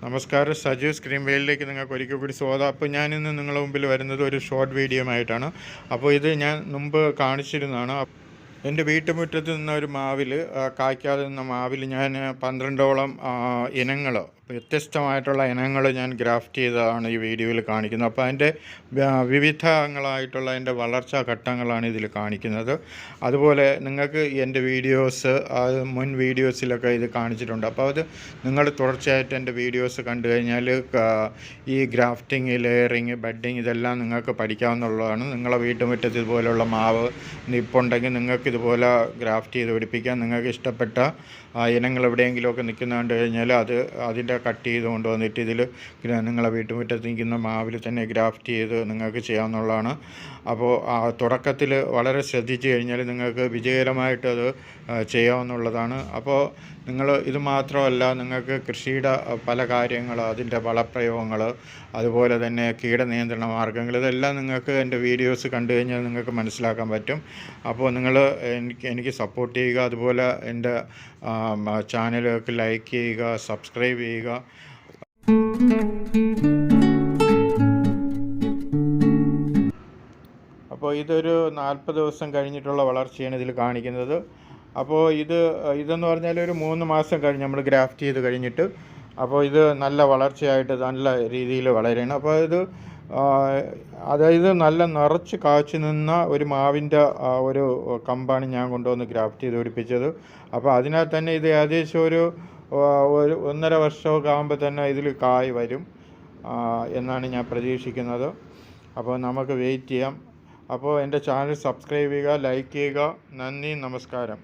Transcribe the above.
നമസ്കാരം, സജു സ്ക്രീൻ വെയിലിലേക്ക് നിങ്ങൾക്ക് ഒരിക്കൽ കൂടി സ്വാഗതം. അപ്പോൾ ഞാനിന്ന് നിങ്ങളുടെ മുമ്പിൽ വരുന്നത് ഒരു ഷോർട്ട് വീഡിയോ ആയിട്ടാണ്. അപ്പോൾ ഇത് ഞാൻ മുമ്പ് കാണിച്ചിരുന്നതാണ്. എൻ്റെ വീട്ടുമുറ്റത്ത് നിന്ന ഒരു മാവിൽ, കായ്ക്കാതെ നിന്ന മാവിൽ ഞാൻ 12ഓളം ഇനങ്ങൾ, വ്യത്യസ്തമായിട്ടുള്ള ഇനങ്ങൾ ഞാൻ ഗ്രാഫ്റ്റ് ചെയ്തതാണ് ഈ വീഡിയോയിൽ കാണിക്കുന്നത്. അപ്പോൾ അതിൻ്റെ വിവിധങ്ങളായിട്ടുള്ള എൻ്റെ വളർച്ചാ ഘട്ടങ്ങളാണ് ഇതിൽ കാണിക്കുന്നത്. അതുപോലെ നിങ്ങൾക്ക് എൻ്റെ വീഡിയോസ്, മുൻ വീഡിയോസിലൊക്കെ ഇത് കാണിച്ചിട്ടുണ്ട്. അപ്പോൾ അത് നിങ്ങൾ തുടർച്ചയായിട്ട് എൻ്റെ വീഡിയോസ് കണ്ടു കഴിഞ്ഞാൽ ഈ ഗ്രാഫ്റ്റിംഗ്, ലെയറിങ്, ബഡ്ഡിങ് ഇതെല്ലാം നിങ്ങൾക്ക് പഠിക്കാവുന്നതാണ്. നിങ്ങളെ വീട്ടുമുറ്റത്ത് ഇതുപോലുള്ള മാവ് നിൽപ്പുണ്ടെങ്കിൽ നിങ്ങൾക്ക് ഇതുപോലെ ഗ്രാഫ്റ്റ് ചെയ്ത് പിടിപ്പിക്കാം. നിങ്ങൾക്ക് ഇഷ്ടപ്പെട്ട ഇനങ്ങൾ എവിടെയെങ്കിലുമൊക്കെ നിൽക്കുന്ന കണ്ടു കഴിഞ്ഞാൽ അതിൻ്റെ കട്ട് ചെയ്ത് കൊണ്ടുവന്നിട്ട് ഇതിൽ നിങ്ങളെ വീട്ടുമുറ്റത്ത് നിൽക്കുന്ന മാവിൽ തന്നെ ഗ്രാഫ്റ്റ് ചെയ്ത് നിങ്ങൾക്ക് ചെയ്യാവുന്നതാണ്. അപ്പോൾ തുടക്കത്തിൽ വളരെ ശ്രദ്ധിച്ചു കഴിഞ്ഞാൽ നിങ്ങൾക്ക് വിജയകരമായിട്ട് അത് ചെയ്യാവുന്നതാണ്. അപ്പോൾ നിങ്ങൾ ഇത് മാത്രമല്ല, നിങ്ങൾക്ക് കൃഷിയുടെ പല കാര്യങ്ങൾ, അതിൻ്റെ വളപ്രയോഗങ്ങൾ, അതുപോലെ തന്നെ കീടനിയന്ത്രണ മാർഗ്ഗങ്ങൾ, ഇതെല്ലാം നിങ്ങൾക്ക് എൻ്റെ വീഡിയോസ് കണ്ടു കഴിഞ്ഞാൽ നിങ്ങൾക്ക് മനസ്സിലാക്കാൻ പറ്റും. അപ്പോൾ നിങ്ങൾ എനിക്ക് സപ്പോർട്ട് ചെയ്യുക. അതുപോലെ എൻ്റെ ചാനലുകൾക്ക് ലൈക്ക് ചെയ്യുക, സബ്സ്ക്രൈബ് ചെയ്യുക. അപ്പോൾ ഇതൊരു 40 ദിവസം കഴിഞ്ഞിട്ടുള്ള വളർച്ചയാണ് ഇതിൽ കാണിക്കുന്നത്. അപ്പോൾ ഇതെന്ന് പറഞ്ഞാൽ ഒരു 3 മാസം കഴിഞ്ഞ് നമ്മൾ ഗ്രാഫ്റ്റ് ചെയ്ത് കഴിഞ്ഞിട്ട്, അപ്പോൾ ഇത് നല്ല വളർച്ചയായിട്ട് നല്ല രീതിയിൽ വളരുകയാണ്. അപ്പോൾ അതായത് നല്ല നിറച്ച് കാച്ചു നിന്ന ഒരു മാവിൻ്റെ ഒരു കമ്പാണ് ഞാൻ കൊണ്ടുവന്ന് ഗ്രാഫ്റ്റ് ചെയ്ത് പിടിപ്പിച്ചത്. അപ്പോൾ അതിനകത്ത് തന്നെ ഇത് ഏകദേശം ഒരു 1.5 വർഷമൊക്കെ ആകുമ്പോൾ തന്നെ ഇതിൽ കായ് വരും എന്നാണ് ഞാൻ പ്രതീക്ഷിക്കുന്നത്. അപ്പോൾ നമുക്ക് വെയിറ്റ് ചെയ്യാം. അപ്പോൾ എൻ്റെ ചാനൽ സബ്സ്ക്രൈബ് ചെയ്യുക, ലൈക്ക് ചെയ്യുക. നന്ദി, നമസ്കാരം.